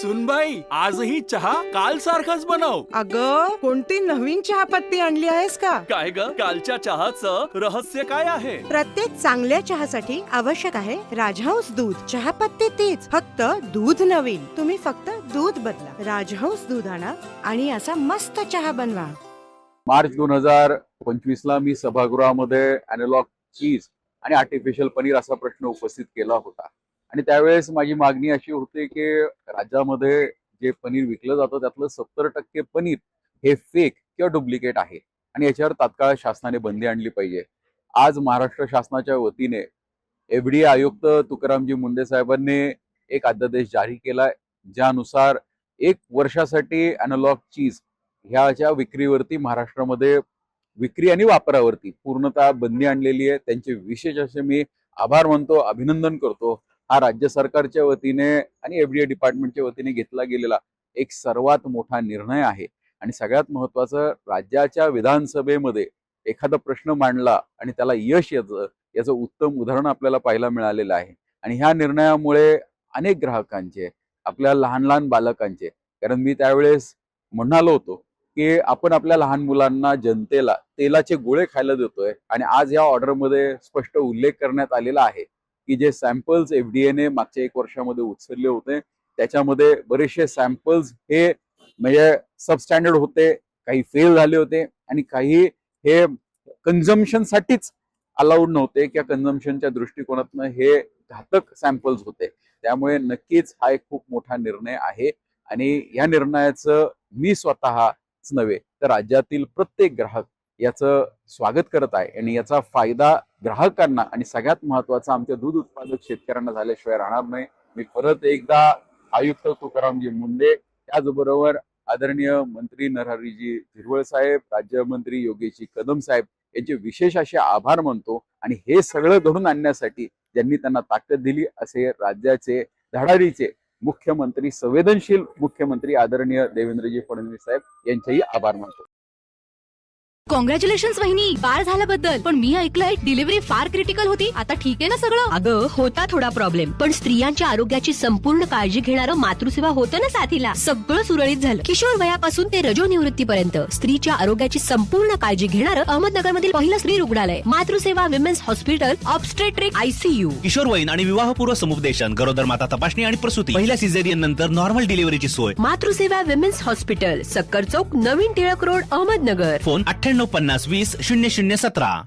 सुनबाई, आजही चहा काल सारखाच बनव. अगं, कोणती नवीन चहापत्ती आणली आहेस का? काय ग, कालच्या चहाचं रहस्य काय आहे? प्रत्येक चांगल्या चहासाठी आवश्यक आहे राजहंस दूध. चहापत्ती तीच, फक्त दूध नवीन. तुम्ही फक्त दूध बदला. राजहंस दूध आणा आणि असा मस्त चहा बनवा. मार्च 2025 ला मी सभागृहामध्ये अॅनालॉग चीज आणि आर्टिफिशियल पनीर असा प्रश्न उपस्थित केला होता. आणि त्यावेळेस माझी मागणी अशी होती की राज्यामध्ये जे पनीर विकलं जातं त्यातलं 70% पनीर हे फेक किंवा डुप्लिकेट आहे आणि याच्यावर तात्काळ शासनाने बंदी आणली पाहिजे. आज महाराष्ट्र शासनाच्या वतीने एफडीए आयुक्त तुकारामजी मुंढे साहेबांनी एक अध्यादेश जारी केलाय, ज्यानुसार 1 वर्षासाठी अॅनालॉग चीज ह्याच्या विक्रीवरती महाराष्ट्रामध्ये विक्री आणि वापरावरती पूर्णतः बंदी आणलेली आहे. त्यांचे विशेष असे मी आभार मानतो, अभिनंदन करतो. हा राज्य सरकारच्या वतीने आणि एफडीए डिपार्टमेंटच्या वतीने घेतला गेलेला एक सर्वात मोठा निर्णय आहे. आणि सगळ्यात महत्वाचं, राज्याच्या विधानसभेमध्ये एखादा प्रश्न मांडला आणि त्याला यश याचं उत्तम उदाहरण आपल्याला पाहायला मिळालेलं आहे. आणि ह्या निर्णयामुळे अनेक ग्राहकांचे, आपल्या लहान लहान बालकांचे, कारण मी त्यावेळेस म्हणालो होतो की आपण आपल्या लहान मुलांना, जनतेला तेलाचे गोळे खायला देतोय आणि आज या ऑर्डरमध्ये स्पष्ट उल्लेख करण्यात आलेला आहे की जे सॅम्पल्स एफडीएने मागच्या 1 वर्षामध्ये उचलले होते त्याच्यामध्ये बरेचसे सॅम्पल्स हे म्हणजे सबस्टँडर्ड होते, काही फेल झाले होते आणि काही हे कन्झम्पशनसाठीच अलाउड नव्हते किंवा कन्झम्पशनच्या दृष्टिकोनातून हे घातक सॅम्पल्स होते. त्यामुळे नक्कीच हा एक खूप मोठा निर्णय आहे आणि या निर्णयाचं मी स्वतःच नव्हे तर राज्यातील प्रत्येक ग्राहक याचं स्वागत करत आहे आणि याचा फायदा ग्राहकांना आणि सगळ्यात महत्वाचा आमच्या दूध उत्पादक शेतकऱ्यांना झाल्याशिवाय राहणार नाही. मी परत एकदा आयुक्त तुकारामजी मुंढे, त्याचबरोबर आदरणीय मंत्री नरहरीजी झिरवळ साहेब, राज्यमंत्री योगेशजी कदम साहेब यांचे विशेष असे आभार मानतो. आणि हे सगळं घडून आणण्यासाठी ज्यांनी त्यांना ताकद दिली असे राज्याचे धडाडीचे मुख्यमंत्री, संवेदनशील मुख्यमंत्री आदरणीय देवेंद्रजी फडणवीस साहेब यांचेही आभार मानतो. कॉंग्रॅच्युलेशन्स वहिनी, बाळ झाल्याबद्दल. पण मी ऐकलंय डिलिव्हरी फार क्रिटिकल होती. आता ठीक आहे ना सगळं? अगं, होता थोडा प्रॉब्लेम, पण स्त्रियांच्या आरोग्याची संपूर्ण काळजी घेणारं मातृसेवा होतं ना साथीला. सगळं सुरळीत झालं. किशोर वयापासून ते रजो निवृत्तीपर्यंत स्त्रीच्या आरोग्याची संपूर्ण काळजी घेणारं अहमदनगर मधील पहिलं स्त्री रुग्णालय Matruseva women's hospital, obstetric ICU. किशोरवयीन आणि विवाहपूर्व समुपदेशन, गरोदर माता तपासणी आणि प्रसूती, पहिल्या सिझेरियन नंतर नॉर्मल डिलिव्हरीची सोय. मातृसेवा विमेन्स हॉस्पिटल, सक्कर चौक, नवीन टिळक रोड, अहमदनगर. फोन 9850 20 0017.